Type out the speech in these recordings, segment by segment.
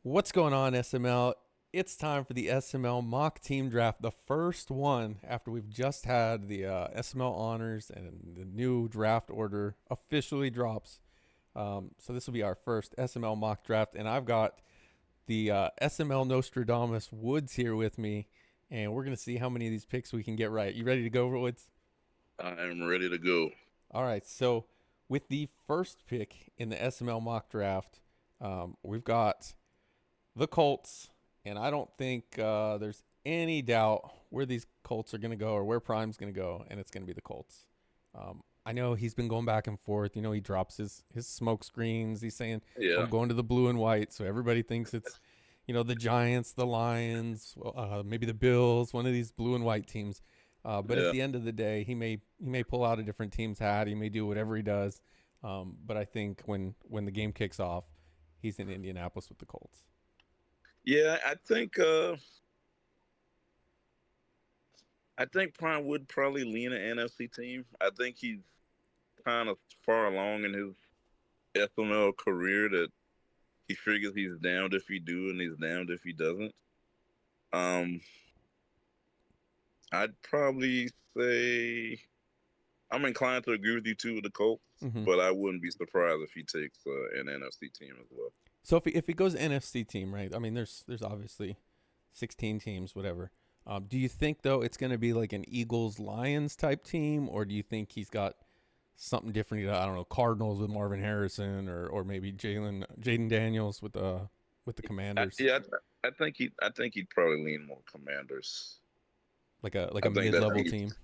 What's going on, SML? It's time for the SML mock team draft, the first one after we've just had the SML honors and the new draft order officially drops. So this will be our first SML mock draft, and I've got the SML Nostradamus Woods here with me, and we're gonna see how many of these picks we can get right. You ready to go, Woods? I am ready to go. All right. So with the first pick in the SML mock draft, we've got the Colts, and I don't think there's any doubt where these Colts are going to go or where Prime's going to go, and it's going to be the Colts. I know he's been going back and forth. You know, he drops his smoke screens. He's saying, Yeah, I'm going to the blue and white. So everybody thinks it's, the Giants, the Lions, maybe the Bills, one of these blue and white teams. But at yeah, the end of the day, he may pull out a different team's hat. He may do whatever he does. But I think when the game kicks off, he's in Indianapolis with the Colts. yeah. I think Prime would probably lean an NFC team. I think he's kind of far along in his FML career that he figures he's damned if he do and he's damned if he doesn't. Um, I'd probably say I'm inclined to agree with you too with the Colts, Mm-hmm. but I wouldn't be surprised if he takes an NFC team as well. So if he goes NFC team, right? I mean, there's obviously 16 teams, whatever. Do you think though it's going to be like an Eagles Lions type team, or do you think he's got something different? I don't know, Cardinals with Marvin Harrison, or maybe Jaden Daniels with the Commanders, I think he'd probably lean more Commanders. like I a think mid that level he team.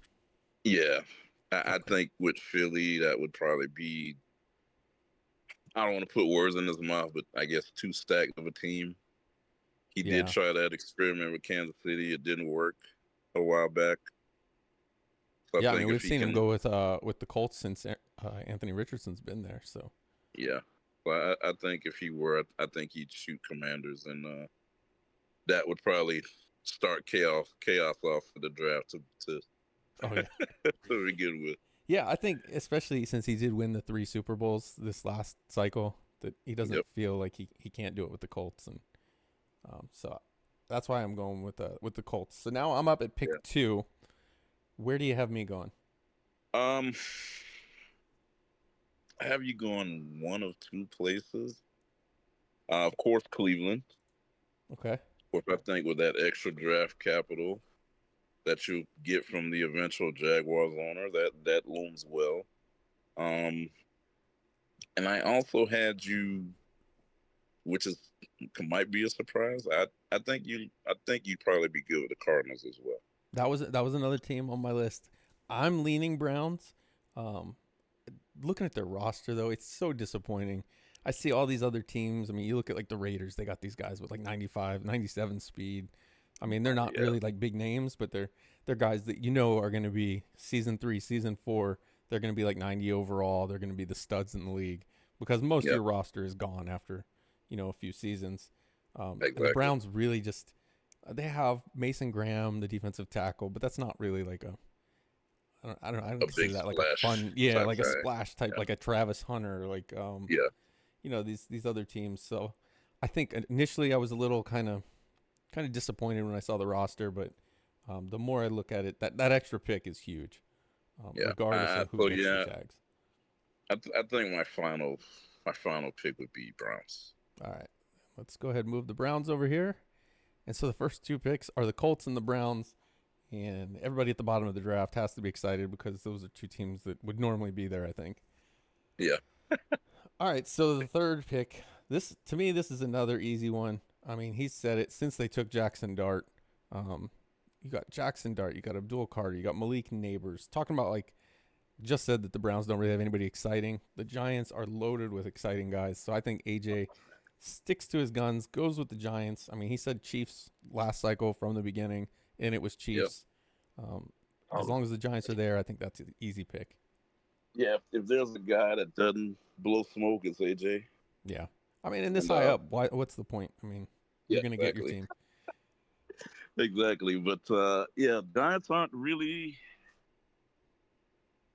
Yeah, I Okay. think with Philly, that would probably be. I don't want to put words in his mouth, but I guess too stacked of a team. He did Yeah. try that experiment with Kansas City. It didn't work a while back. So I Yeah. I mean, think if we've he seen him can, go with the Colts since Anthony Richardson's been there. So yeah. So I think if he were, I think he'd shoot Commanders, and that would probably start chaos off for the draft to oh yeah. to begin with. Yeah, I think especially since he did win the three Super Bowls this last cycle, that he doesn't Yep. feel like he can't do it with the Colts, and so that's why I'm going with the Colts. So now I'm up at Yeah. pick two. Where do you have me going? Um, have you gone one of two places? Of course, Cleveland. Okay. Of course, I think with that extra draft capital that you get from the eventual Jaguars owner, that looms well. Um, and I also had you, which is might be a surprise. I think you'd probably be good with the Cardinals as well. That was another team on my list. I'm leaning Browns. Um, Looking at their roster though, it's so disappointing. I see all these other teams. I mean, you look at like the Raiders, they got these guys with like 95, 97 speed. I mean, they're not Yeah, really like big names, but they're guys that you know are going to be season 3, season 4, they're going to be like 90 overall. They're going to be the studs in the league because most of yeah, your roster is gone after, a few seasons. And the exactly. Browns really just they have Mason Graham, the defensive tackle, but that's not really like a I don't A consider big that like a splash fun, yeah, type like a guy. splash type, Yeah, like a Travis Hunter, like yeah, these other teams. So I think initially I was a little kind of disappointed when I saw the roster, but the more I look at it, that extra pick is huge, yeah. regardless of who So gets the yeah, Jags. I think my final pick would be Browns. All right, let's go ahead and move the Browns over here. And so the first two picks are the Colts and the Browns. And everybody at the bottom of the draft has to be excited because those are two teams that would normally be there, I think. Yeah, All right, so the third pick. This to me, this is another easy one. I mean, he said it since they took Jackson Dart. Um, you got Jackson Dart, you got Abdul Carter, you got Malik Neighbors. Talking about like just said that the Browns don't really have anybody exciting. The Giants are loaded with exciting guys. So I think AJ sticks to his guns, goes with the Giants. I mean, he said Chiefs last cycle from the beginning, and it was yeah. Chiefs. Um, as long as the Giants are there, I think that's an easy pick. Yeah, if there's a guy that doesn't blow smoke, it's AJ. Yeah. I mean, in this And high up, what's the point? I mean, you're yeah, going to get your exactly, team. exactly. But yeah, Giants aren't really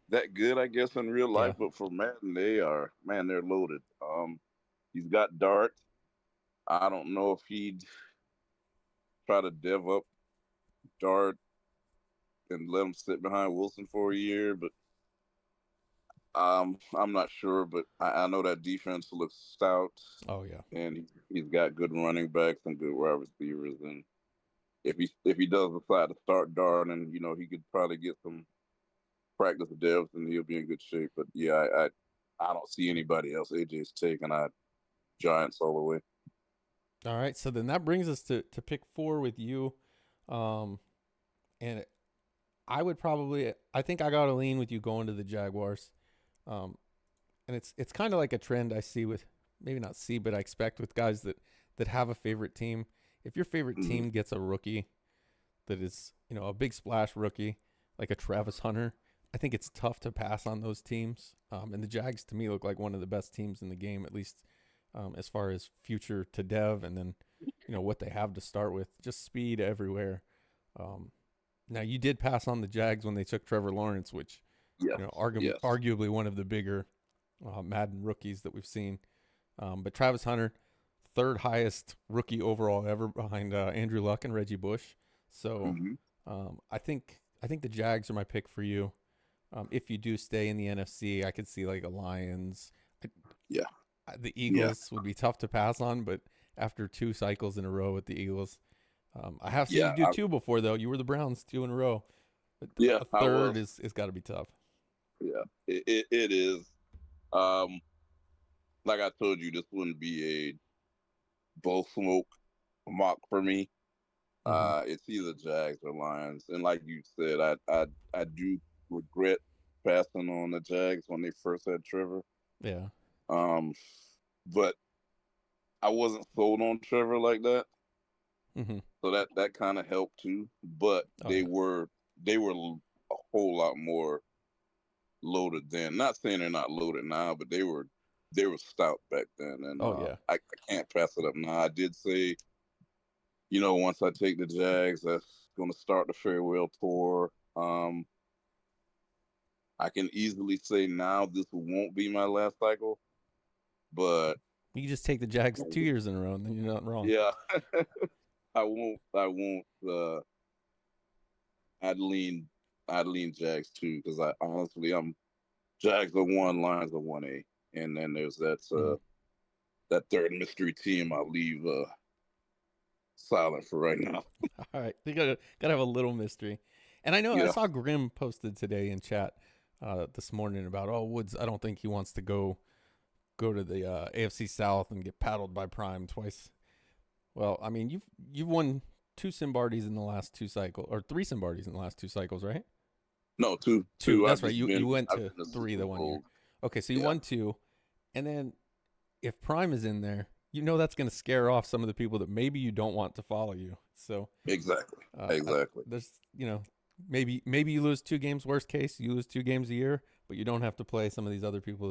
that good, I guess, in real Yeah. life. But for Madden, they are. Man, they're loaded. He's got Dart. I don't know if he'd try to dev up Dart and let him sit behind Wilson for a year, but I'm not sure. But I know that defense looks stout, Oh yeah. and he's got good running backs and good wide receivers. And if he does decide to start Dart, and he could probably get some practice depth, and he'll be in good shape. But yeah, I don't see anybody else. AJ's taking out Giants all the way. All right. So then that brings us to pick 4 with you. Um, and I would probably, I think I got to lean with you going to the Jaguars. Um, and it's kind of like a trend I see with, maybe not see, but I expect with guys that have a favorite team. If your favorite Mm-hmm. team gets a rookie that is, a big splash rookie like a Travis Hunter, I think it's tough to pass on those teams. And the Jags to me look like one of the best teams in the game, at least as far as future to dev, and then what they have to start with, just speed everywhere. Um, Now you did pass on the Jags when they took Trevor Lawrence, which Yes, yes. arguably one of the bigger Madden rookies that we've seen. But Travis Hunter, third highest rookie overall ever behind Andrew Luck and Reggie Bush. So Mm-hmm. I think the Jags are my pick for you. If you do stay in the NFC, I could see like a Lions. Yeah, The yeah, Eagles would be tough to pass on, but after 2 cycles in a row with the Eagles, I have seen you yeah, do 2 before though. You were the Browns 2 in a row, but yeah. a I third was. is got to be tough. Yeah, it is. Um, like I told you, this wouldn't be a both smoke mock for me. Mm-hmm. It's either Jags or Lions, and like you said, I do regret passing on the Jags when they first had Trevor. Yeah. Um, but I wasn't sold on Trevor like that, Mm-hmm. so that kind of helped too. But Oh yeah. they were a whole lot more loaded then. Not saying they're not loaded now, but they were stout back then, and Oh yeah. I can't pass it up now. I did say, once I take the Jags, that's going to start the farewell tour. I can easily say now this won't be my last cycle, but You just take the Jags 2 years in a row, and then you're not wrong. yeah, I won't. I won't. I'd lean. I'd lean Jags too because I honestly, I'm Jags are 1, Lions are 1A, and then there's Mm-hmm. that third mystery team. I'll leave silent for right now. All right, you gotta have a little mystery. And I know I Yeah. saw Grim posted today in chat this morning about Woods. I don't think he wants to go to the AFC South and get paddled by Prime twice. Well, I mean you've won 2 Simbardis in the last 2 cycles, or 3 Simbardis in the last 2 cycles, right? No, two, Two. two. That's right. You went I've to been the 3 Super the one year. Bowl. Okay, so you Yeah, won 2, and then if Prime is in there, that's going to scare off some of the people that maybe you don't want to follow you. So exactly, I, exactly. there's maybe you lose 2 games. Worst case, you lose 2 games a year, but you don't have to play some of these other people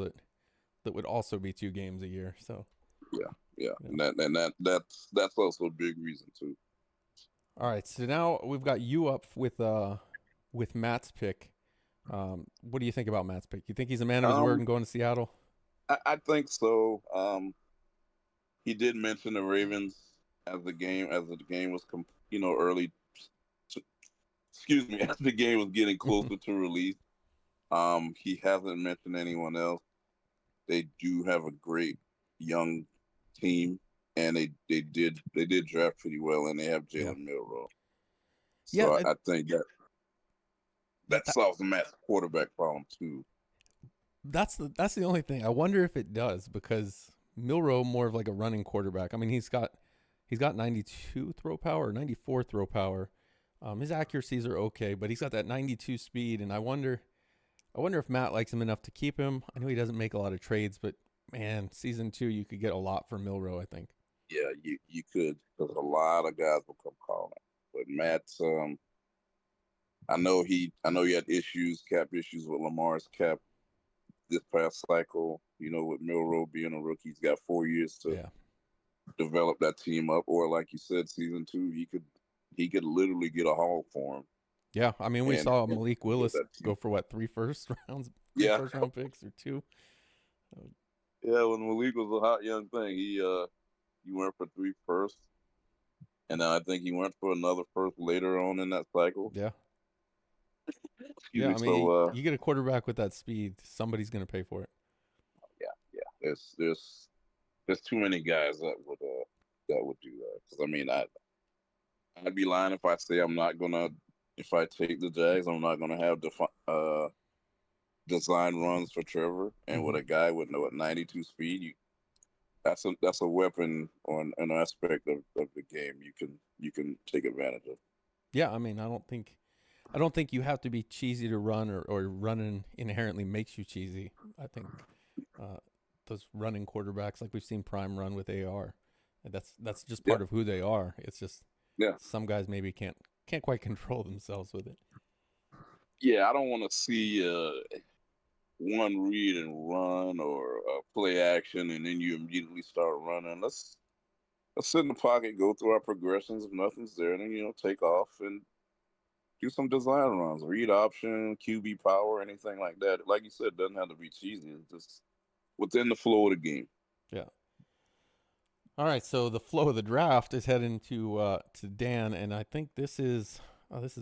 that would also be 2 games a year. So Yeah, yeah, you know. and that's also a big reason too. All right, so now we've got you up with Matt's pick. What do you think about Matt's pick? You think he's a man of his word Um, and going to Seattle? I think so. He did mention the Ravens as the game was early. To, excuse me, as the game was getting closer to release. He hasn't mentioned anyone else. They do have a great young team, and they did draft pretty well, and they have Yeah, Jalen Milroe. yeah. So I think that That, solves Matt's quarterback problem too. that's the only thing. I wonder if it does because Milrow more of like a running quarterback. I mean, he's got 92 throw power, 94 throw power. His accuracies are okay, but he's got that 92 speed, and I wonder if Matt likes him enough to keep him. I know he doesn't make a lot of trades, but man, season 2 you could get a lot for Milrow. I think. Yeah, you could because a lot of guys will come calling. But Matt's I know he had cap issues with Lamar's cap this past cycle. With Milroe being a rookie, he's got 4 years to Yeah, develop that team up. Or like you said, season 2, he could literally get a haul for him yeah. I mean, we and, saw and Malik build Willis that go team. for what, three first rounds, three Yeah, first round picks or 2. yeah. When Malik was a hot young thing, He went for three firsts, and then I think he went for another first later on in that cycle. Yeah. Excuse Yeah. me. I mean, So you get a quarterback with that speed, somebody's going to pay for it. yeah, yeah. There's too many guys that would do that. Because I mean, I'd be lying if I say I'm not gonna. If I take the Jags, I'm not gonna have design runs for Trevor. And with Hmm. a guy with no 92 speed, that's a weapon on an aspect of the game you can take advantage of. Yeah. I mean, I don't think you have to be cheesy to run, or running inherently makes you cheesy. I think uh, those running quarterbacks, like we've seen Prime run with AR, and that's just Yeah, part of who they are. It's just yeah, some guys maybe can't quite control themselves with it. yeah. I don't want to see one read and run or play action, and then you immediately start running. Let's sit in the pocket, go through our progressions. If nothing's there, then take off and do some design runs, read option, QB power, anything like that. Like you said, it doesn't have to be cheesy. It's just within the flow of the game. Yeah. All right. So the flow of the draft is heading to Dan, and I think this is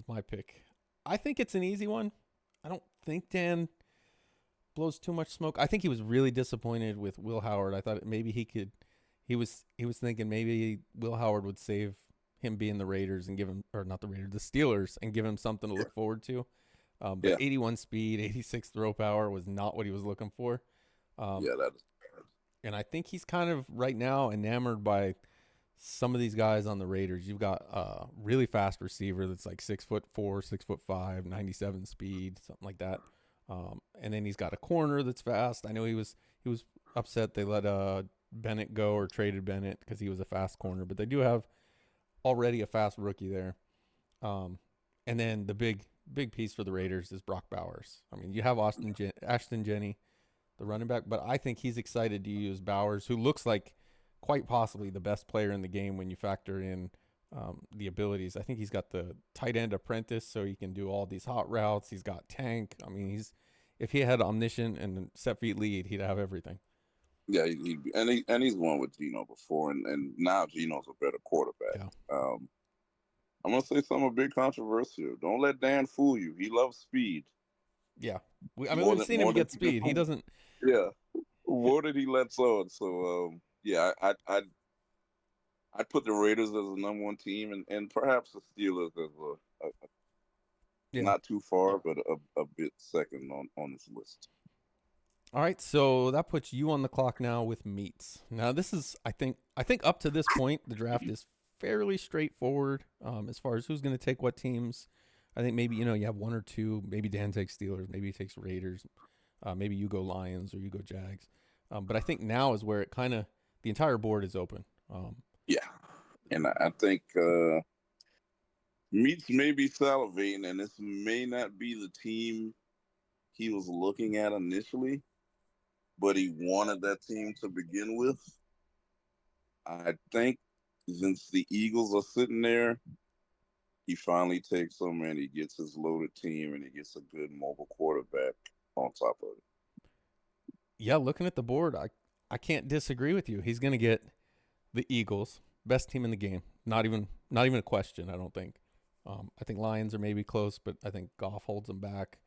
my pick. I think it's an easy one. I don't think Dan blows too much smoke. I think he was really disappointed with Will Howard. I thought maybe he could. He was thinking maybe Will Howard would save him being the Raiders and give him, or not the Raiders, the Steelers, and give him something to Yeah, look forward to. But yeah, 81 speed, 86 throw power was not what he was looking for. Um, yeah. That is. and I think he's kind of right now enamored by some of these guys on the Raiders. You've got a really fast receiver that's like 6'4", 6'5", 97 speed, something like that. And then he's got a corner that's fast. I know he was upset they let Bennett go or traded Bennett because he was a fast corner, but they do have already a fast rookie there. Um, and then the big piece for the Raiders is Brock Bowers. I mean, you have Ashton Jenney, the running back, but I think he's excited to use Bowers, who looks like quite possibly the best player in the game when you factor in the abilities. I think he's got the tight end apprentice, so he can do all these hot routes. He's got tank. I mean, if he had omniscient and set feet lead, he'd have everything. Yeah, he's won with Gino before, and now Gino's a better quarterback. Yeah, Um, I'm gonna say something a bit controversial. Don't let Dan fool you. He loves speed yeah. I mean, we've seen him more than get you can speed. He fool. doesn't. Yeah, more than he lets on. So yeah, I'd put the Raiders as the number one team, and perhaps the Steelers as a Yeah. not too far, but a bit second on this list. All right, so that puts you on the clock now with meats. Now this is, I think up to this point the draft is fairly straightforward as far as who's going to take what teams. I think maybe you have one or two. Maybe Dan takes Steelers, maybe he takes Raiders, maybe you go Lions or you go Jags. But I think now is where it kind of the entire board is open. Yeah, and I think Meats may be salivating, and this may not be the team he was looking at initially, but he wanted that team to begin with. I think since the Eagles are sitting there, he finally takes them and he gets his loaded team and he gets a good mobile quarterback on top of it. Yeah, looking at the board, I can't disagree with you. He's going to get the Eagles, best team in the game. Not even a question. I don't think. I think Lions are maybe close, but I think Goff holds them back.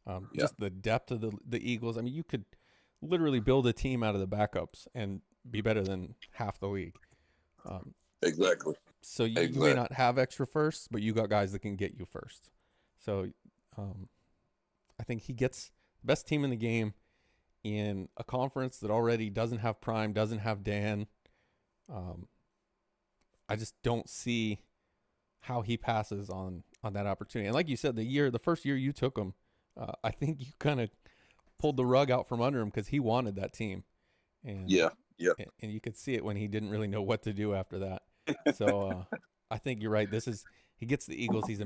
Yeah, Just the depth of the Eagles. I mean, you could literally build a team out of the backups and be better than half the league. Um, exactly. so you may Exactly. not have extra firsts, but you got guys that can get you first. So um, I think he gets the best team in the game in a conference that already doesn't have Prime, doesn't have Dan. Um, I just don't see how he passes on that opportunity. And like you said, the first year you took him, I think you kind of pulled the rug out from under him because he wanted that team, and Yeah, yeah, and you could see it when he didn't really know what to do after that. So I think you're right. He gets the Eagles. He's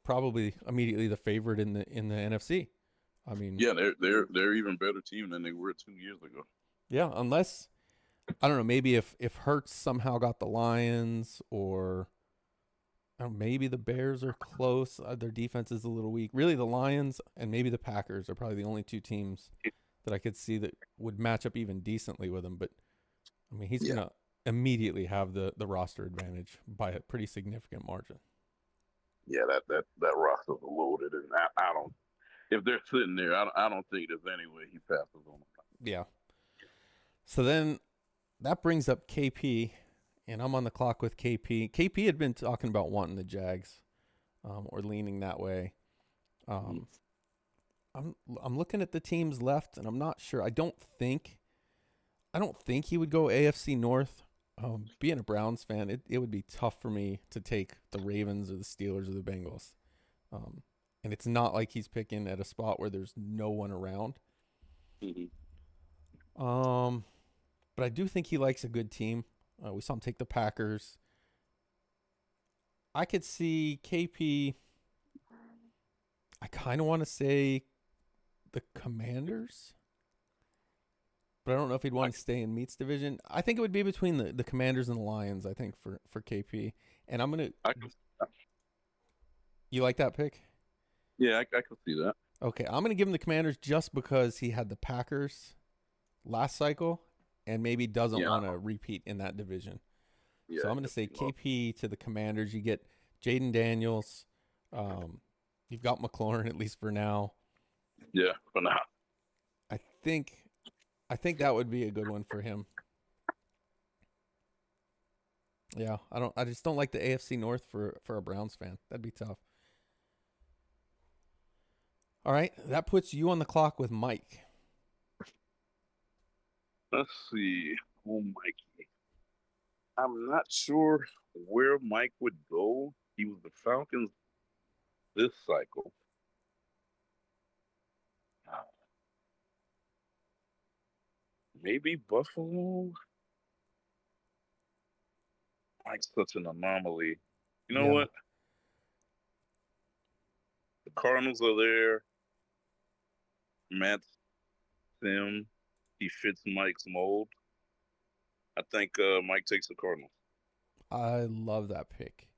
probably immediately the favorite in the NFC. I mean, yeah. They're even better team than they were 2 years ago. yeah, unless I don't know, maybe if Hurts somehow got the Lions or maybe the Bears are close. Their defense is a little weak. Really, the Lions and maybe the Packers are probably the only two teams that I could see that would match up even decently with him. But I mean, he's Yeah, gonna. immediately have the roster advantage by a pretty significant margin. Yeah, that roster's loaded, and I don't. If they're sitting there, I don't think there's any way he passes on them. Yeah. So then that brings up KP, and I'm on the clock with KP. KP had been talking about wanting the Jags, or leaning that way. Mhm. Um, I'm looking at the teams left, and I'm not sure. I don't think he would go AFC North. Being a Browns fan, it would be tough for me to take the Ravens or the Steelers or the Bengals. Um, and it's not like he's picking at a spot where there's no one around. Mhm. Um, but I do think he likes a good team. We saw him take the Packers. I could see KP. I kind of want to say the Commanders, but I don't know if he'd I want to stay in Meats division. I think it would be between the Commanders and the Lions. I think for KP, and I'm gonna. I can, You like that pick? yeah, I can see that. Okay, I'm gonna give him the Commanders just because he had the Packers last cycle, and maybe doesn't Yeah, want to repeat in that division. yeah, So I'm gonna say KP to the Commanders. You get Jaden Daniels. Um, you've got McLaurin at least for now. yeah. For now, I think I think that would be a good one for him. Yeah, I just don't like the AFC North for a Browns fan. That'd be tough. All right, that puts you on the clock with Mike. let's see. Oh, Mikey. I'm not sure where Mike would go. He was the Falcons this cycle. Uh, Maybe Buffalo. Mike's such an anomaly. You know Yeah, what? The Cardinals are there. Matt Sim, he fits Mike's mold. I think Mike takes the Cardinals. I love that pick.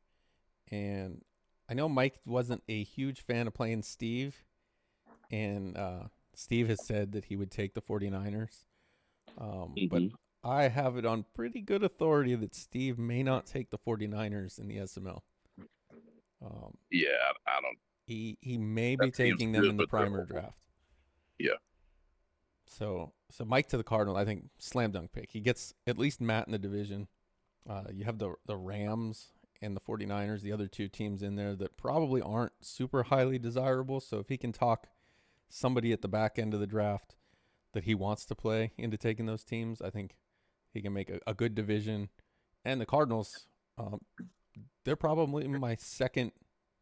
And I know Mike wasn't a huge fan of playing Steve, and Steve has said that he would take the 49ers. But Hmm. I have it on pretty good authority that Steve may not take the 49ers in the SML. Um, Yeah, I don't. he may be That team's taking them good, in the but they're primer old. draft. Yeah, So Mike to the Cardinal, I think slam dunk pick. He gets at least Matt in the division. You have the Rams and the 49ers, the other two teams in there that probably aren't super highly desirable. So if he can talk somebody at the back end of the draft that he wants to play into taking those teams, I think he can make a good division. And the Cardinals, um, they're probably my second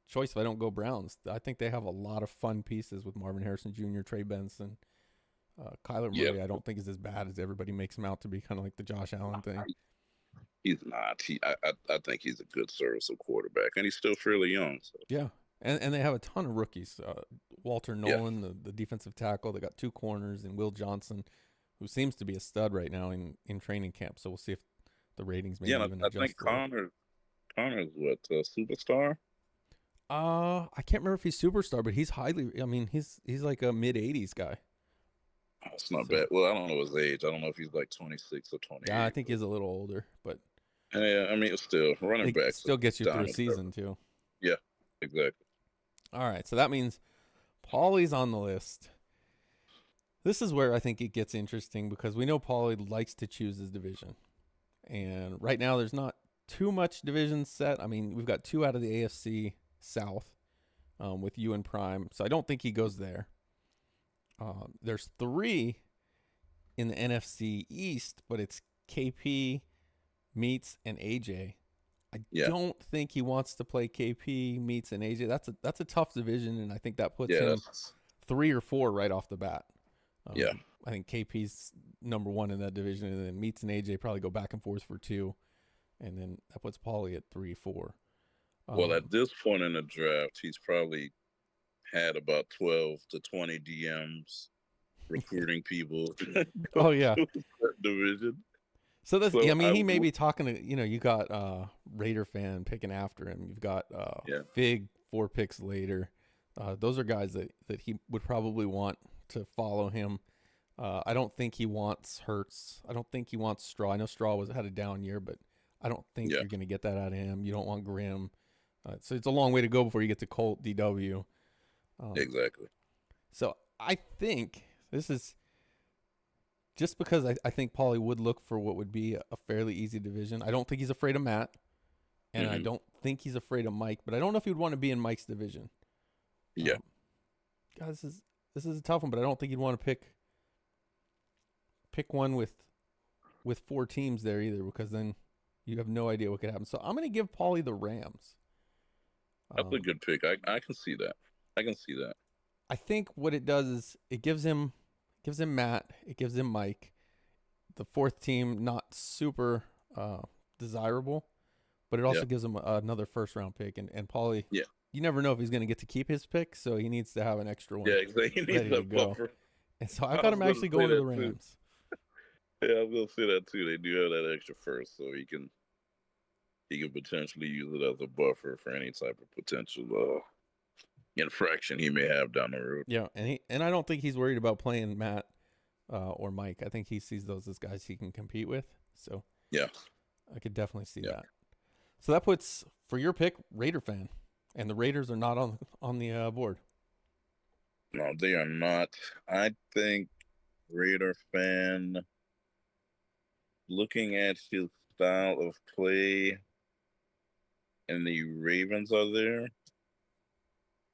choice if I don't go Browns. I think they have a lot of fun pieces with Marvin Harrison Jr., Trey Benson. Kyler yeah. Murray, I don't think is as bad as everybody makes him out to be, kind of like the Josh Allen thing. He's not. I think he's a good serviceable quarterback, and he's still fairly young. So Yeah. And they have a ton of rookies. Walter yeah, Nolan, the defensive tackle. They got two corners, and Will Johnson, who seems to be a stud right now in training camp. So we'll see if the ratings yeah. maybe And even I think adjust a little. Connor's what superstar. I can't remember if he's superstar, but he's highly. I mean, he's like a mid 80s guy. Oh, it's not So bad. Well, I don't know his age. I don't know if he's like 26 or yeah, I 28, think but he's a little older, but yeah, I mean, it's still running it backs a still gets you through a dime. season too. Yeah, exactly. All right, so that means Paulie's on the list. This is where I think it gets interesting because we know Paulie likes to choose his division. And right now, there's not too much division set. I mean, we've got two out of the AFC South with you and Prime. So I don't think he goes there. There's three in the NFC East, but it's KP, Meats, and AJ. I Yeah, don't think he wants to play KP, Meats, and AJ. That's a tough division, and I think that puts yeah. him That's 3 or 4 right off the bat. yeah, I think KP's number one in that division, and then Meats and AJ probably go back and forth for 2, and then that puts Paulie at 3, 4. well, at Um, this point in the draft, he's probably had about 12 to 20 DMs recruiting people to oh yeah. that division. So that's So I mean he may be talking to you got Raider fan picking after him. You've got yeah, Fig 4 picks later. Those are guys that he would probably want to follow him. I don't think he wants Hurts. I don't think he wants Straw. I know Straw had a down year, but I don't think Yeah, you're going to get that out of him. You don't want Grimm. So it's a long way to go before you get to Colt DW. Um, exactly. so I think this is just because I think Paulie would look for what would be a fairly easy division. I don't think he's afraid of Matt, and I Hmm. don't think he's afraid of Mike, but I don't know if he would want to be in Mike's division. Yeah, Um, God, this is a tough one, but I don't think you'd want to pick one with four teams there either, because then you have no idea what could happen. So I'm going to give Paulie the Rams. that's a Um, good pick. I can see that. I can see that. I think what it does is it gives him Matt, it gives him Mike. The fourth team not super uh, desirable, but it Yeah, also gives him another first round pick. And Paulie, yeah, you never know if he's going to get to keep his pick, so he needs to have an extra yeah. one Exactly. He needs ready a to go. buffer. And so I've I got was him gonna actually say going to the that too. Rams. Yeah, I was gonna say that too. They do have that extra first, so he can potentially use it as a buffer for any type of potential infraction he may have down the road. Yeah, and I don't think he's worried about playing Matt or Mike. I think he sees those as guys he can compete with. So Yeah, I could definitely see yeah. that. So that puts for your pick Raider fan, and the Raiders are not on the board. No, they are not. I think Raider fan, looking at his style of play and the Ravens are there,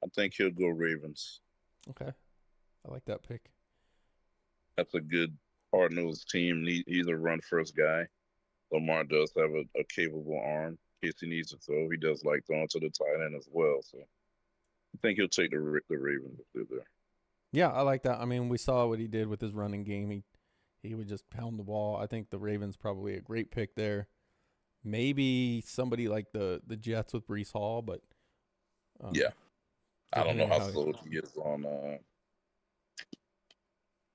I think he'll go Ravens. Okay, I like that pick. That's a good hard nosed team. He's a run first guy. Lamar does have a capable arm in case he needs to throw. He does like throwing to the tight end as well. So I think he'll take the Ravens if they're there. Yeah, I like that. I mean, we saw what he did with his running game. He would just pound the ball. I think the Ravens probably a great pick there. Maybe somebody like the Jets with Brees Hall, but Yeah. um, I don't know depending on how how. sold he is on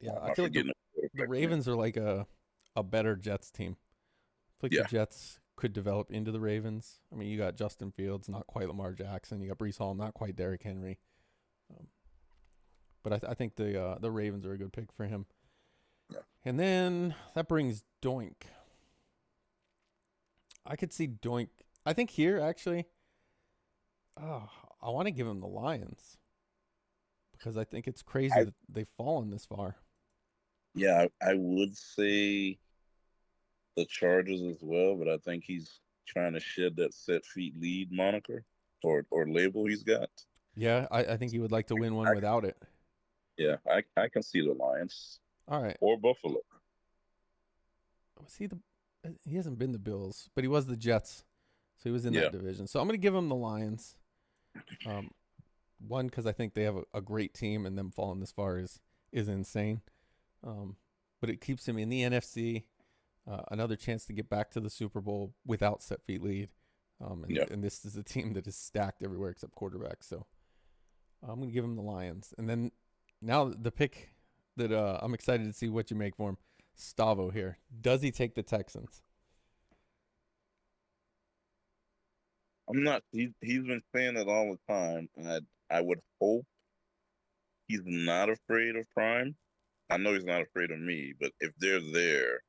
Yeah, am I I feel like the forgetting the the quarterback's name? Ravens are like a better Jets team. I feel like the Yeah. Jets could develop into the Ravens. I mean, you got Justin Fields, not quite Lamar Jackson. You got Brees Hall, not quite Derrick Henry. Um, but I think the Ravens are a good pick for him. Yeah. And then that brings Doink. I could see Doink. I think here actually, oh, I want to give him the Lions because I think it's crazy I that they've fallen this far. yeah, I would say the Chargers as well, but I think he's trying to shed that set feet lead moniker or label he's got. Yeah, I think he would like to win one I without it. Yeah, I can see the Lions All right, or Buffalo. was he the? He hasn't been the Bills, but he was the Jets, so he was in Yeah, that division. So I'm going to give him the Lions. Um, one because I think they have a great team, and them falling this far is insane. Um, but it keeps him in the NFC. Another chance to get back to the Super Bowl without set feet lead. yeah. And this is a team that is stacked everywhere except quarterback. So I'm going to give him the Lions. And then now the pick that I'm excited to see what you make for him. Stavo here. Does he take the Texans? I'm not. He's been saying it all the time, and I would hope he's not afraid of Prime. I know he's not afraid of me, but if they're there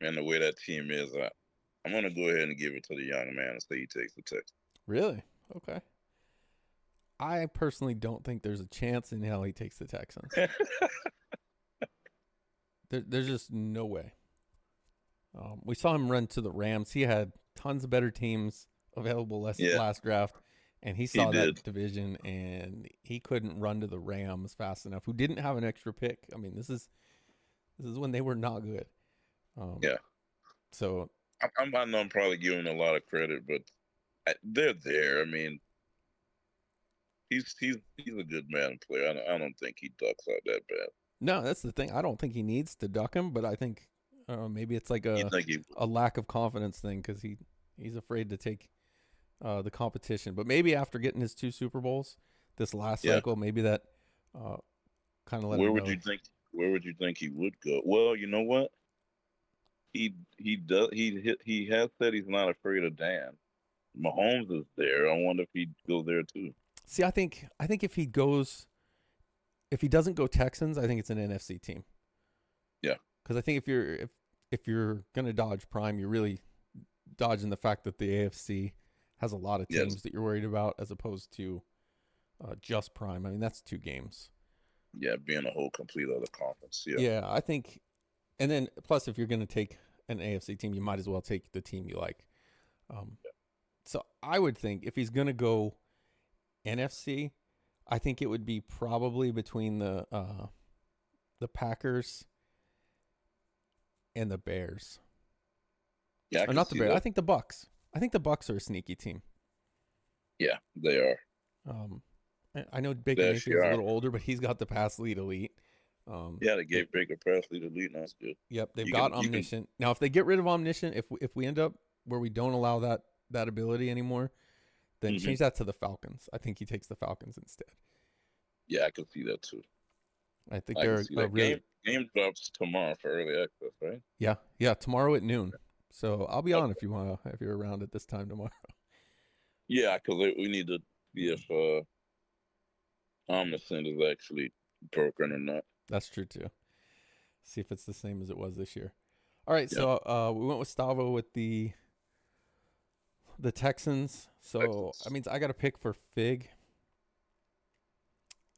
and the way that team is, I'm gonna go ahead and give it to the young man and say he takes the Texans. Really? Okay. I personally don't think there's a chance in hell he takes the Texans. There's just no way. We saw him run to the Rams. He had tons of better teams available Yeah, last draft, and he he saw did. that division, and he couldn't run to the Rams fast enough. Who didn't have an extra pick? I mean, this is when they were not good. Um, Yeah, so I know I'm probably giving him a lot of credit, but they're there. I mean, he's a good man player. I don't think he ducks out that bad. no, that's the thing. I don't think he needs to duck him, but I think maybe it's like You a think he? a lack of confidence thing because he's afraid to take the competition. But maybe after getting his two Super Bowls this last Yeah. cycle, maybe that uh, kind of let Where him would know. you think? Where would you think he would go? Well, you know what? He does he has said he's not afraid of Dan. Mahomes is there. I wonder if he'd go there too. See, I think if he doesn't go Texans, I think it's an NFC team. because I think if you're gonna dodge Prime, you're really dodging the fact that the AFC has a lot of Yes. teams that you're worried about, as opposed to just Prime. I mean, that's 2 games. Yeah, being a whole complete other conference. Yeah. Yeah, I think, and then plus, if you're gonna take an AFC team, you might as well take the team you like. Um, so I would think if he's gonna go NFC, I think it would be probably between the Packers and the Bears. Yeah, I Or can not the see Bears. I that. think the Bucks. I think the Bucks are a sneaky team. Yeah, they are. Um, I know Baker They actually Mayfield's a are. little older, but he's got the pass lead elite. Yeah, they They gave Baker Presley the lead. That's good. Yep, they've You got can you can omniscient. Now, if they get rid of omniscient, if we end up where we don't allow that ability anymore, then hmm change that to the Falcons. I think he takes the Falcons instead. Yeah, I can see that too. I think I can they're see a that. really Game drops tomorrow for early access, right? yeah tomorrow at noon. So I'll be on if you're around at this time tomorrow. Yeah, because we need to see if Omniscient is actually broken or not. That's true too. See if it's the same as it was this year. All right, Yeah, so we went with Stavo with the Texans. So I Texans. mean, I got to pick for Fig.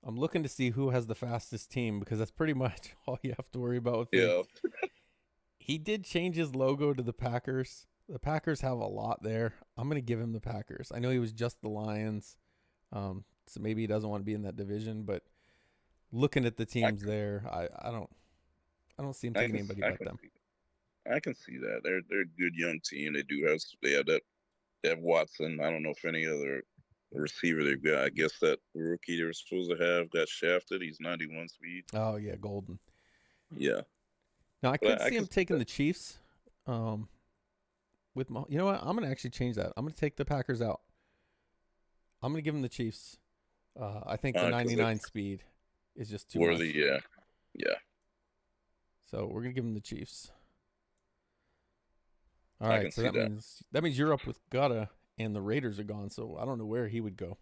I'm looking to see who has the fastest team because that's pretty much all you have to worry about with Fig. Yeah, He did change his logo to the Packers. The Packers have a lot there. I'm going to give him the Packers. I know he was just the Lions, so maybe he doesn't want to be in that division. But looking at the I teams there, I don't see him I taking can anybody I but can them. see I can see that they're a good young team. They have that they have Watson. I don't know if any other receiver they've got. I guess that rookie they were supposed to have got shafted. He's 91 speed. Oh yeah, Golden. Yeah, Now I could but I see can him see taking that. the Chiefs. Um, you know what? I'm going to actually change that. I'm going to take the Packers out. I'm going to give him the Chiefs. I think the Because 99 speed is just too worthy. much. Yeah, yeah, So we're going to give him the Chiefs. All I right, can so see that. that means you're up with Gutta, and the Raiders are gone. So I don't know where he would go.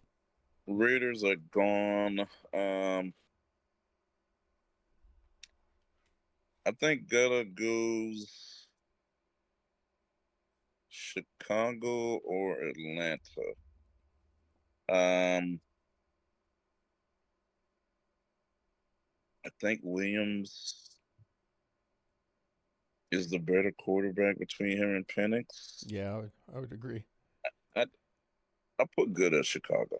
Raiders are gone. I think Gutta goes Chicago or Atlanta. Um, I think Williams is the better quarterback between him and Penix. Yeah, I would agree. I I put good at Chicago.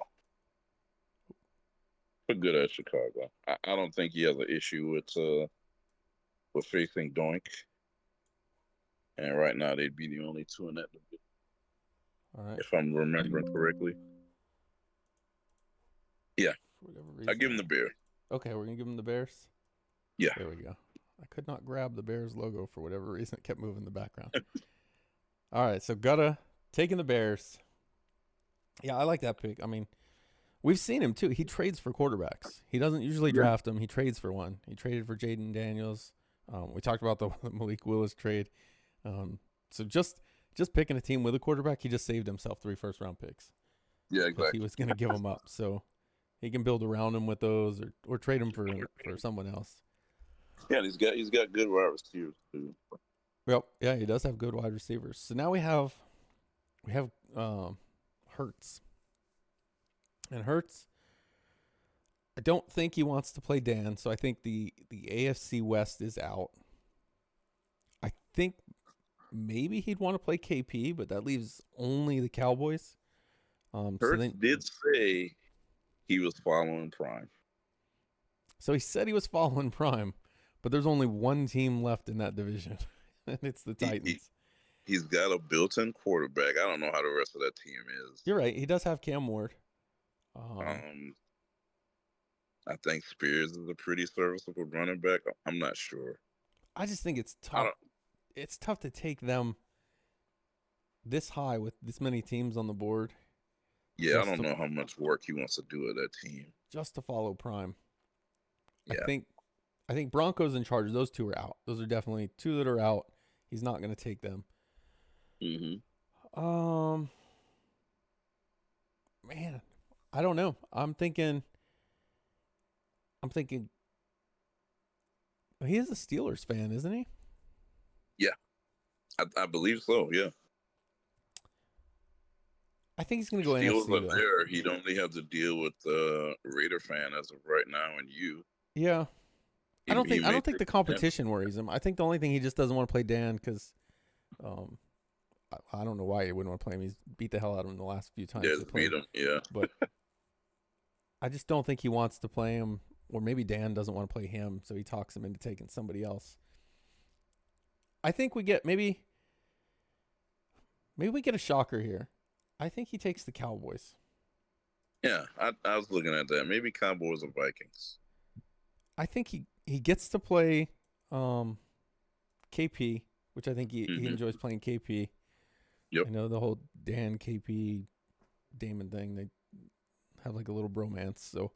Put good at Chicago. I don't think he has an issue with facing Doink. And right now they'd be the only two in that division, All right, if I'm remembering correctly. Yeah, for whatever I give him reason. the Bears. Okay, we're gonna give him the Bears. Yeah, There we go. I could not grab the Bears logo for whatever reason. It kept moving in the background. All right, so Gutta taking the Bears. Yeah, I like that pick. I mean, we've seen him too. He trades for quarterbacks. He doesn't usually yeah, draft them. He trades for one. He traded for Jaden Daniels. We talked about the Malik Willis trade. So just picking a team with a quarterback, he just saved himself 3 first-round picks yeah, because he exactly. was going to give them up. So he can build around him with those, or trade them for someone else. Yeah, he's got good wide receivers too. Well, yeah, he does have good wide receivers. So now we have Hurts, and Hurts. I don't think he wants to play Dan, so I think the AFC West is out. I think maybe he'd want to play KP, but that leaves only the Cowboys. So Hurts then, did say he was following Prime. so he said he was following Prime, but there's only one team left in that division, and it's the He, he Titans. he's got a built-in quarterback. I don't know how the rest of that team is. You're right. He does have Cam Ward. Um, Um, I think Spears is a pretty serviceable running back. I'm not sure. I just think it's I tough. don't. It's tough to take them this high with this many teams on the board Yeah, I just don't to know how much work he wants to do with that team. just to follow Prime. I Yeah. think I think Broncos and Chargers, those two are out. Those are definitely two that are out. He's not going to take them. hmm Um, man, I don't know. I'm thinking he is a Steelers fan, isn't he? Yeah, I believe so. Yeah. I think he's going to go Steelers NFC are though. there. He'd only have to deal with the Raider fan as of right now, and you. Yeah. He I may don't think take the a chance. competition worries him. I think the only thing he just doesn't want to play Dan because um, I don't know why he wouldn't want to play him. He's beat the hell out of him the last few times they Yes, beat played, him. Yeah. but I just don't think he wants to play him. Or maybe Dan doesn't want to play him, so he talks him into taking somebody else. I think we get maybe we get a shocker here. I think he takes the Cowboys. Yeah, I was looking at that. Maybe Cowboys or Vikings. I think he gets to play KP, which I think he Hmm. enjoys playing KP. Yep. I know the whole Dan KP Damon thing. They have like a little bromance. So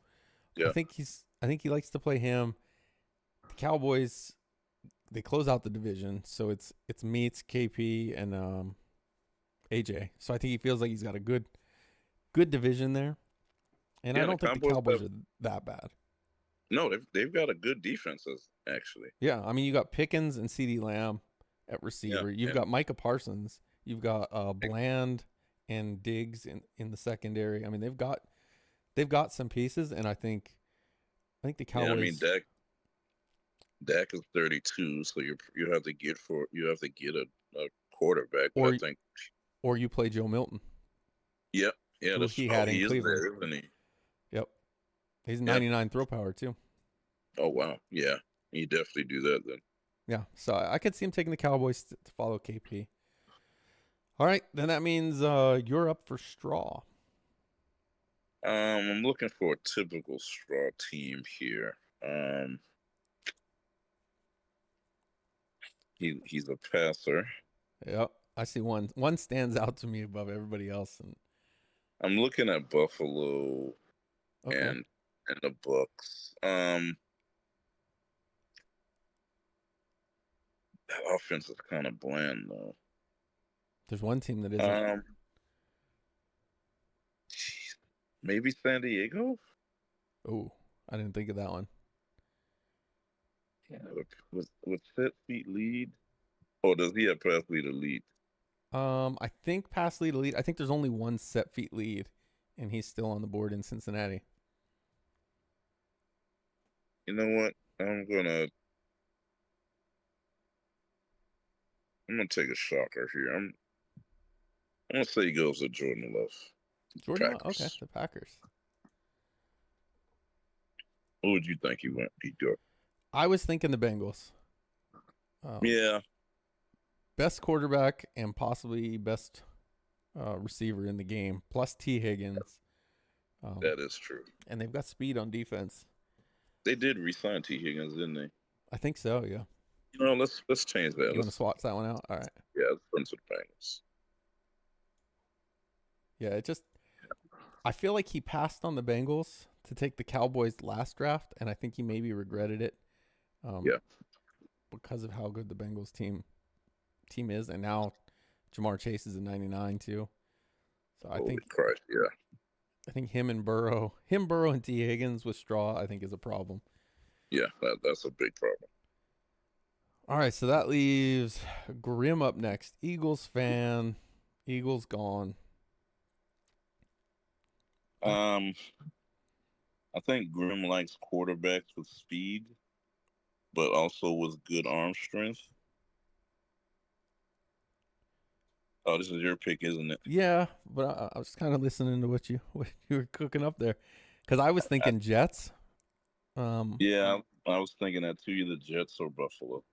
Yeah. I think he likes to play him. The Cowboys, they close out the division, so it's meets KP and AJ. So I think he feels like he's got a good division there. And I Yeah, the don't think the Cowboys Cowboys have are that bad. no. They've got a good defenses actually. Yeah, I mean you got Pickens and CeeDee Lamb at Yeah. receiver. You've Yeah. got Micah Parsons. You've got Bland and Diggs in the secondary. I mean they've got some pieces, and I think the Yeah. I mean, Cowboys Dak is 32, so you have to get a quarterback. But I or think or you play Joe Milton, yeah, yeah. who That's he oh had in he is Cleveland. there, isn't he? Yep, he's Yeah. 99 throw power too. Oh wow. Yeah. You definitely do that then. Yeah, so I could see him taking the Cowboys to follow KP. All right, then that means you're up for straw. I'm looking for a typical straw team here. Um, he's a passer. Yep, I see one. One stands out to me above everybody else, and I'm looking at Buffalo okay, and the Bucks. That offense is kind of bland though. there's one team that isn't. Um, maybe San Diego. Oh, I didn't think of that one. Yeah, with set feet lead. Or does he have pass lead or lead? I think pass lead elite. I think there's only one set feet lead, and he's still on the board in Cincinnati. You know what? I'm gonna take a shocker here. I'm gonna say he goes to Jordan Love, Jordan Love. Okay, Packers. the Packers. What would you think he'd go? I was thinking the Bengals. Um, Yeah, best quarterback and possibly best receiver in the game, plus T Higgins. Um, that is true. and they've got speed on defense. They did re-sign T. Higgins, didn't they? I think so. Yeah. You know, let's change that. You want to swap that one out? All right. Let's put him to the Bengals. Yeah. It just I feel like he passed on the Bengals to take the Cowboys last draft, and I think he maybe regretted it. Um, Yeah. because of how good the Bengals team is, and now Jamar Chase is a 99 too. So Holy Christ! Yeah. I think him Burrow and T Higgins with Straw, I think is a problem. Yeah. That's a big problem. All right, so that leaves Grim up next. Eagles fan, Eagles gone. Um, I think Grim likes quarterbacks with speed, but also with good arm strength. Oh, this is your pick, isn't it? Yeah, but I was kind of listening to what you were cooking up there, because I was thinking Jets. Um, Yeah, I was thinking that too, either Jets or Buffalo.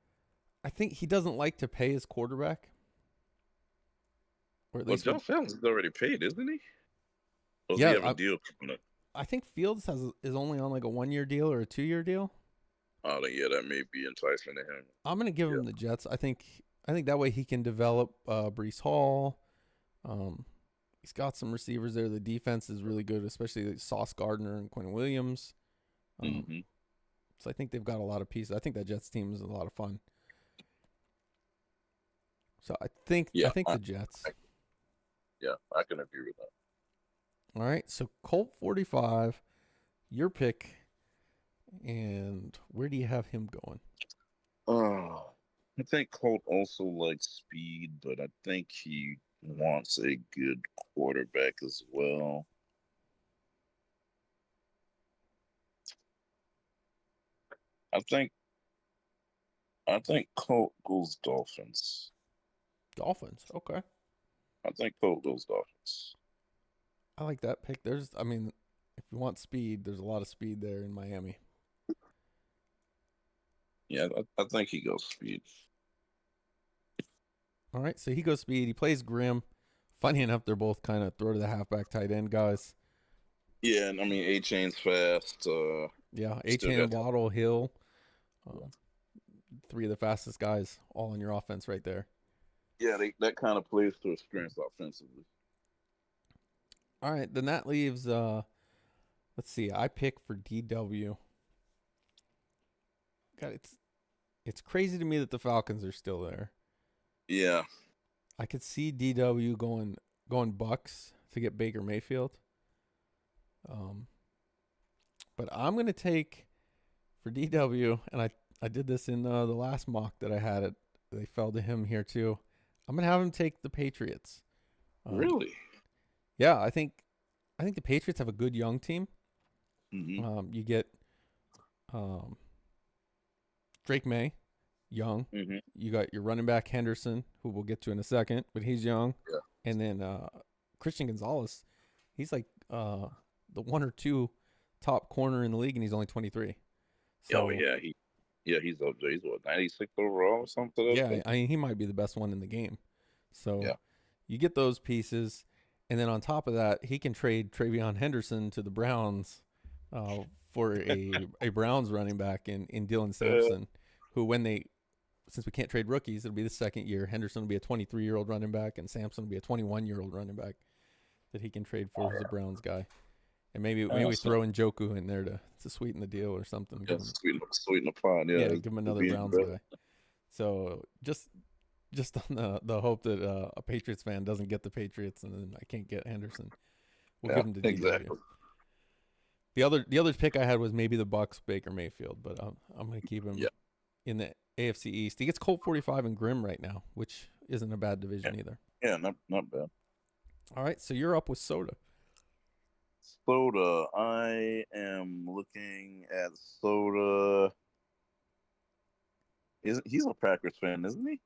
I think he doesn't like to pay his quarterback, or at Well, least what. Josh Allen's already paid, isn't he? Or does he Yeah, have a deal coming up? I think Fields is only on like a 1 year deal or a 2 year deal. Oh, then, yeah, that may be enticing to him. I'm gonna give Yeah. him the Jets. I think that way he can develop Brees Hall. Um, he's got some receivers there. The defense is really good, especially like Sauce Gardner and Quinn Williams. Hmm. So I think they've got a lot of pieces. I think that Jets team is a lot of fun. So I Yeah, think the Jets. yeah, I can agree with that. All right. So Colt 45, your pick, and where do you have him going? Oh, I think Colt also likes speed, but I think he wants a good quarterback as well. I think I think Colt goes Dolphins. Dolphins. Okay. I think Colt goes Dolphins. I like that pick. I mean, if you want speed, there's a lot of speed there in Miami. Yeah, I think he goes speed. All right, so he goes speed. He plays Grim. Funny enough, they're both kind of throw to the halfback tight end guys. Yeah, and I mean A Chain's fast. Yeah, Still Achane, got Waddle, Hill, um, three of the fastest guys all in your offense right there. yeah. That kind of plays to his strengths offensively. All right, then that leaves. Let's see. I pick for DW. God, it's crazy to me that the Falcons are still there. Yeah, I could see DW going Bucks to get Baker Mayfield. Um, but I'm gonna take for DW, and I did this in the last mock that I had it. They fell to him here too. I'm gonna have him take the Patriots. Um, really. yeah, I think the Patriots have a good young team. Hmm. You get um, Drake May, young. Hmm. You got your running back Henderson, who we'll get to in a second, but he's young. Yeah. And then Christian Gonzalez, he's like the one or two top corner in the league, and he's only 23. Oh So yeah, he's up there. He's what 96 overall or something to that yeah, effect. I mean he might be the best one in the game. So Yeah. you get those pieces, and then on top of that, he can trade Travion Henderson to the Browns uh, for a Browns running back in Dylan Uh, Sampson, who when they since we can't trade rookies, it'll be the second year. Henderson will be a 23-year-old running back, and Sampson will be a 21-year-old running back that he can trade for. Who's a Browns guy, and maybe we so, throw in Joku in there to sweeten the deal or something. yeah, Give him sweeten the pot. Yeah, yeah, give him to another be even Browns better. guy. So just on the hope that a Patriots fan doesn't get the Patriots, and then I can't get Henderson. We'll Yeah, give him to DW. exactly. The other pick I had was maybe the Bucks, Baker Mayfield, but I'm gonna keep him Yeah, in the AFC East. He gets Colt 45 and Grim right now, which isn't a bad yeah, division either. yeah. Not bad. All right, so you're up with Soda. Soda. I am looking at Soda. Isn't he's a Packers fan, isn't he?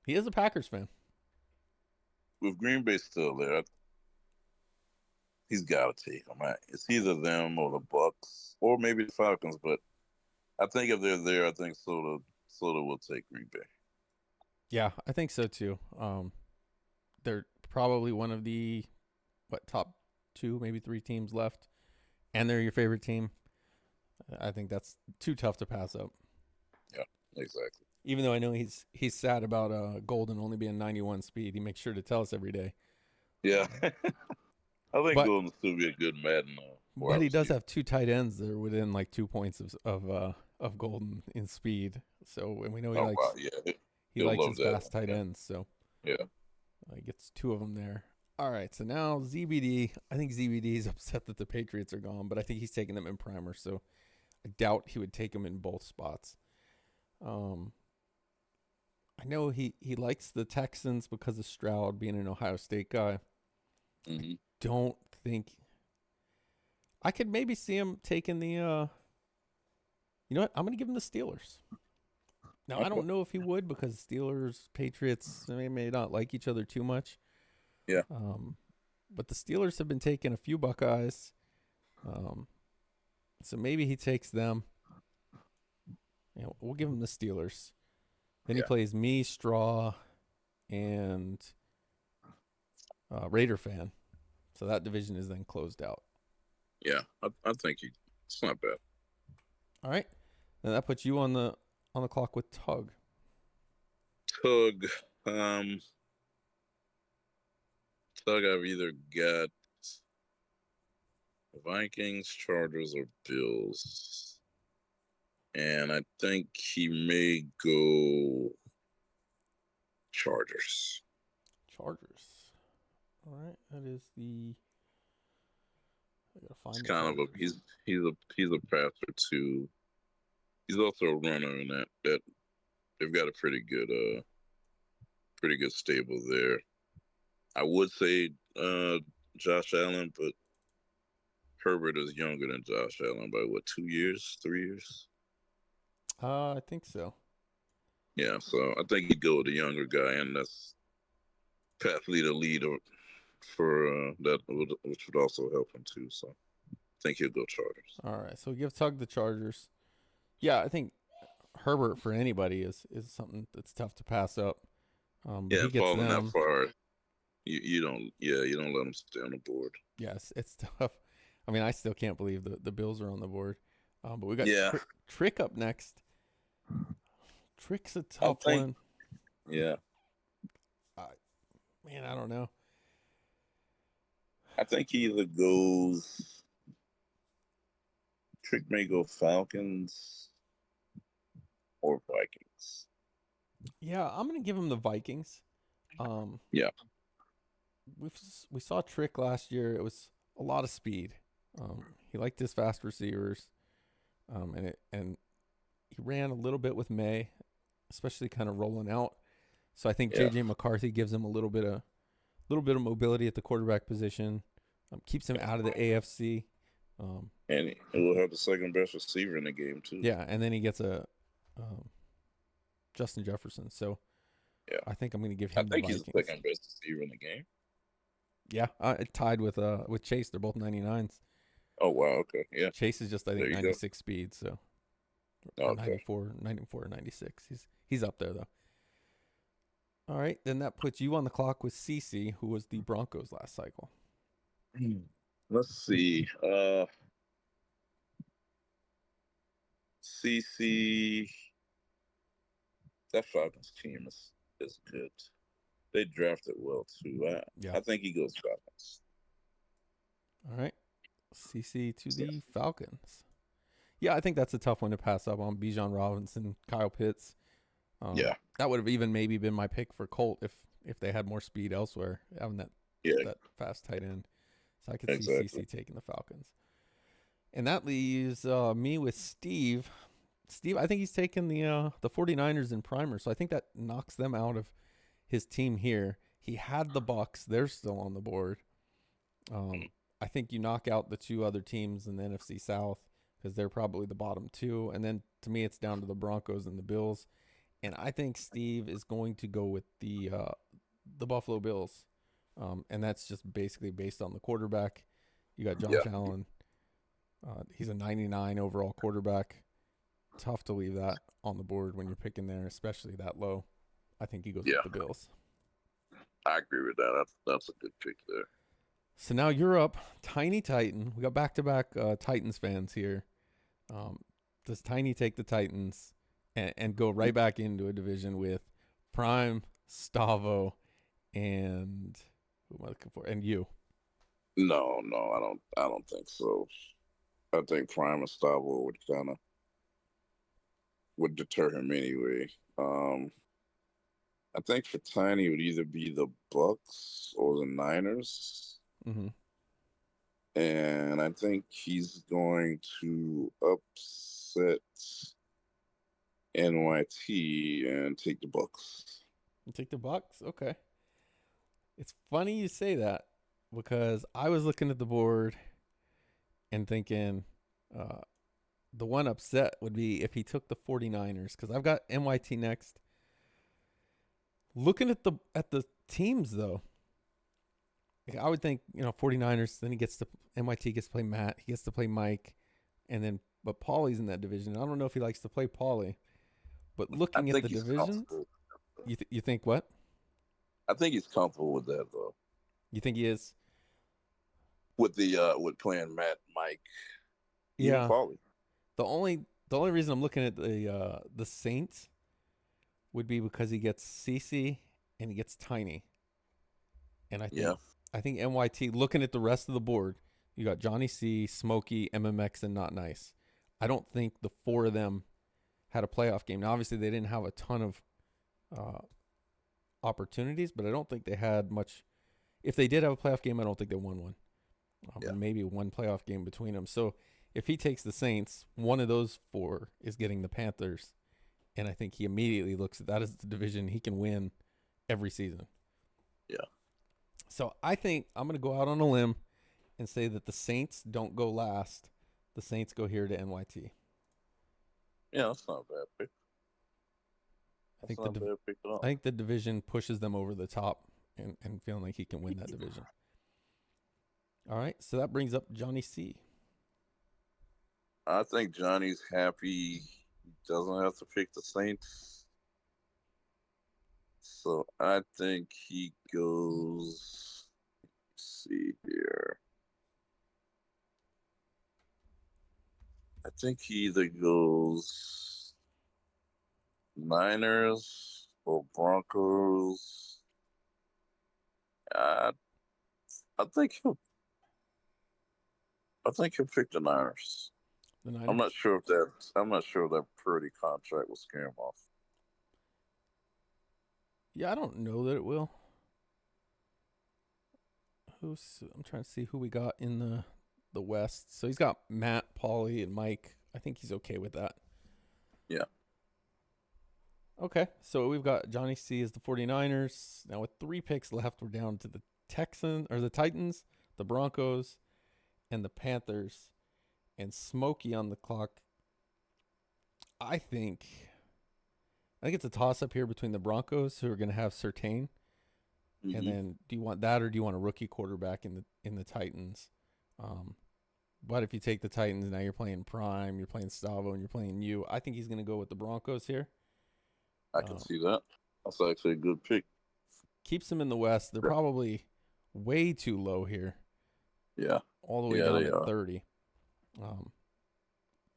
He is a Packers fan. With Green Bay still there, he's got to take them. Right? It's either them or the Bucks, or maybe the Falcons. But I think if they're there, I think Soda will take Green Bay. Yeah, I think so too. They're probably one of the top two, maybe three teams left, and they're your favorite team. I think that's too tough to pass up. Yeah, exactly. Even though I know he's sad about Golden only being 91 speed, he makes sure to tell us every day. Yeah, Um, I think but Golden still be a good Madden wide but he does receiver. have two tight ends that are within like 2 points of Golden in speed. So and we know he Oh wow, likes yeah, he he'll likes love his that fast one. tight Yeah, ends. So yeah, he gets two of them there. All right, so now ZBD. I think ZBD is upset that the Patriots are gone, but I think he's taking them in primer. So I doubt he would take them in both spots. Um, I know he likes the Texans because of Stroud being an Ohio State guy. I hmm don't think I could maybe see him taking the. You know what? I'm gonna give him the Steelers. Now I okay, don't know if he would because Steelers Patriots may not like each other too much. yeah, Um, but the Steelers have been taking a few Buckeyes. Um, so maybe he takes them. We'll give him the Steelers. Then he yeah, plays me, Straw, and Raider fan. So that division is then closed out. yeah. I think it's not bad. All right. Then that puts you on the clock with Tug. Tug, um, Tug. I've either got Vikings, Chargers, or Bills, and I think he may go Chargers. Chargers. All right. That is the. I gotta He's find the kind of a Chargers. he's a passer too. He's also a runner in that they've got a pretty good stable there. I would say Josh Allen, but Herbert is younger than Josh Allen by what, 2 years, 3 years? I think so. Yeah, so I think he'd go with the younger guy, and that's Pat Lee the leader for which would also help him too. So I think he'll go Chargers. All right, so give Tug the Chargers. Yeah, I think Herbert for anybody is something that's tough to pass up. But Yeah, he gets falling that them. far, you don't let him stay on the board. Yes, it's tough. I mean, I still can't believe the Bills are on the board. But we got Yeah, Trick up next. Trick's a I tough think one. yeah, I, man, I don't know. I think he either goes Trick may go Falcons or Vikings. Yeah, I'm gonna give him the Vikings. Um, Yeah, we saw Trick last year. It was a lot of speed. He liked his fast receivers. And he ran a little bit with May, especially kind of rolling out. So I think yeah, JJ McCarthy gives him a little bit of mobility at the quarterback position. Keeps him out of the AFC. Um, and he will have the second best receiver in the game too. yeah, and then he gets a um, Justin Jefferson. So Yeah, I think I'm going to give I him the think he's the Vikings. second best receiver in the game. Yeah, tied with Chase. They're both 99s. Oh wow, okay, yeah, Chase is just I there think you go. 96 speed, so or Okay. 94 or 96. He's up there though. All right, then that puts you on the clock with CC, who was the Broncos last cycle. Let's see. CC, that Falcons team is good. They drafted well too. Yeah. I think he goes Falcons. All right, CC to the Falcons. Yeah, I think that's a tough one to pass up on. Bijan Robinson, Kyle Pitts. Yeah, That would have even maybe been my pick for Colt if they had more speed elsewhere, having yeah, that fast tight end. So I could see exactly. CC taking the Falcons. And that leaves me with Steve. Steve, I think he's taken the 49ers in primer, so I think that knocks them out of his team here. He had the Bucks; they're still on the board. Um, I think you knock out the two other teams in the NFC South because they're probably the bottom two, and then to me, it's down to the Broncos and the Bills. And I think Steve is going to go with the Buffalo Bills, and that's just basically based on the quarterback. You got Yeah, Josh Allen. He's a 99 overall quarterback. Tough to leave that on the board when you're picking there, especially that low. I think he goes with yeah, the Bills. I agree with that. That's a good pick there. So now you're up, Tiny Titan. We got back-to-back Titans fans here. Um, does Tiny take the Titans and go right back into a division with Prime, Stavo, and who am I looking for? And you. No, no, I don't think so. I think Prime and Stavo would kind of would deter him anyway. I think for Tiny it would either be the Bucks or the Niners. Mm-hmm. And I think he's going to upset NYT and take the Bucks. You take the Bucks? Okay. It's funny you say that because I was looking at the board and thinking uh, the one upset would be if he took the 49ers because I've got NYT next. Looking at the teams though, I would think 49ers. Then he gets to NYT gets to play Matt. He gets to play Mike, and then but Paulie's in that division. I don't know if he likes to play Paulie, but I looking at think the he's divisions, comfortable. you think what? I think he's comfortable with that though. You think he is? With playing Matt, Mike, even Yeah. Paulie. The only reason I'm looking at the Saints would be because he gets CC and he gets Tiny, and Yeah, I think NYT. Looking at the rest of the board, you got Johnny C, Smokey, MMX, and Not Nice. I don't think the four of them had a playoff game. Now, obviously, they didn't have a ton of uh, opportunities, but I don't think they had much. If they did have a playoff game, I don't think they won one. yeah, And maybe one playoff game between them. So if he takes the Saints, one of those four is getting the Panthers, And I think he immediately looks at that as the division he can win every season. Yeah. So I think I'm going to go out on a limb and say that the Saints don't go last. The Saints go here to NYT. Yeah, that's not a bad pick. I That's think not a bad pick at all. I think the division pushes them over the top and feeling like he can win that division. All right, so that brings up Johnny C. I think Johnny's happy. He doesn't have to pick the Saints. So I think he goes. Let's see here. I think he either goes Niners or Broncos. I I think he'll I think he'll pick the Niners. The I'm not Niners. sure if that Purdy contract will scare him off. Yeah, I don't know that it will. I'm trying to see who we got in the West. So he's got Matt, Paulie, and Mike. I think he's okay with that. Yeah. Okay, so we've got Johnny C as the 49ers. Now with 3 picks left, we're down to the Titans, the Broncos, and the Panthers, and Smokey on the clock. I think it's a toss up here between the Broncos, who are going to have Surtain, and then do you want that or do you want a rookie quarterback in the Titans? But if you take the Titans, now you're playing Prime, you're playing Stavo, and you're playing you. I think he's going to go with the Broncos here. I can see that. That's actually a good pick. Keeps them in the West. They're probably way too low here. Yeah. All the way down at 30.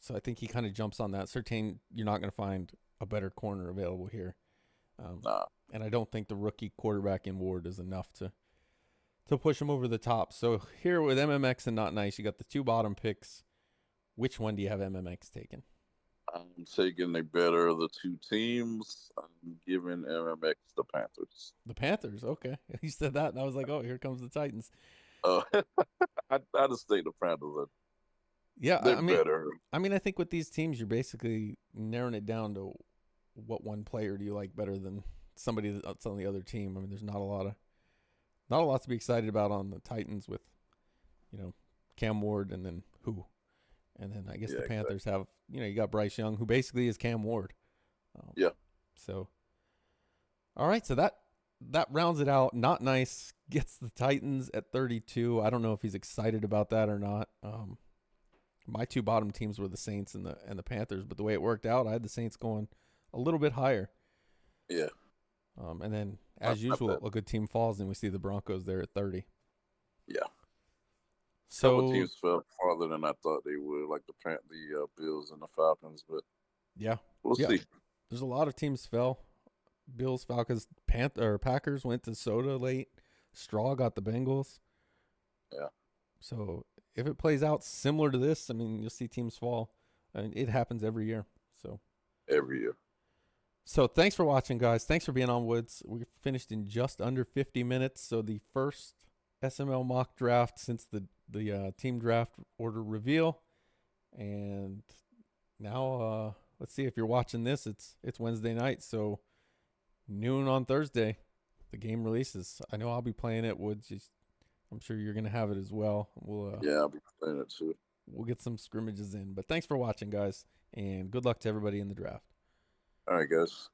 So I think he kind of jumps on that. Certain you're not going to find a better corner available here. Nah. And I don't think the rookie quarterback in Ward is enough to push him over the top. So here with MMX and Not Nice, you got the 2 bottom picks. Which one do you have MMX taking? I'm taking the better of the 2 teams. I'm giving MMX the Panthers. The Panthers, okay. You said that, and I was like, oh, here comes the Titans. I just think the Panthers are they're better. I think with these teams, you're basically narrowing it down to what one player do you like better than somebody that's on the other team. I mean, there's not a lot to be excited about on the Titans with, Cam Ward and then who, and then I guess the Panthers have, you got Bryce Young, who basically is Cam Ward. Yeah. So, all right, so that rounds it out. Not Nice gets the Titans at 32. I don't know if he's excited about that or not. My 2 bottom teams were the Saints and the Panthers, but the way it worked out, I had the Saints going a little bit higher. Yeah. And then, as usual, a good team falls, and we see the Broncos there at 30. Yeah. So couple teams fell farther than I thought they would, like the Bills and the Falcons. But yeah, we'll see. There's a lot of teams fell. Bills, Falcons, Packers went to Soda late. Straw got the Bengals. Yeah. So if it plays out similar to this, I mean, you'll see teams fall. I mean, it happens every year. So every year. So thanks for watching, guys. Thanks for being on Woods. We finished in just under 50 minutes. So the first SML mock draft since the team draft order reveal. And now let's see, if you're watching this, it's Wednesday night. So noon on Thursday, the game releases. I know I'll be playing it. Woods, I'm sure you're going to have it as well. I'll be playing it too. We'll get some scrimmages in. But thanks for watching, guys. And good luck to everybody in the draft. All right, guys.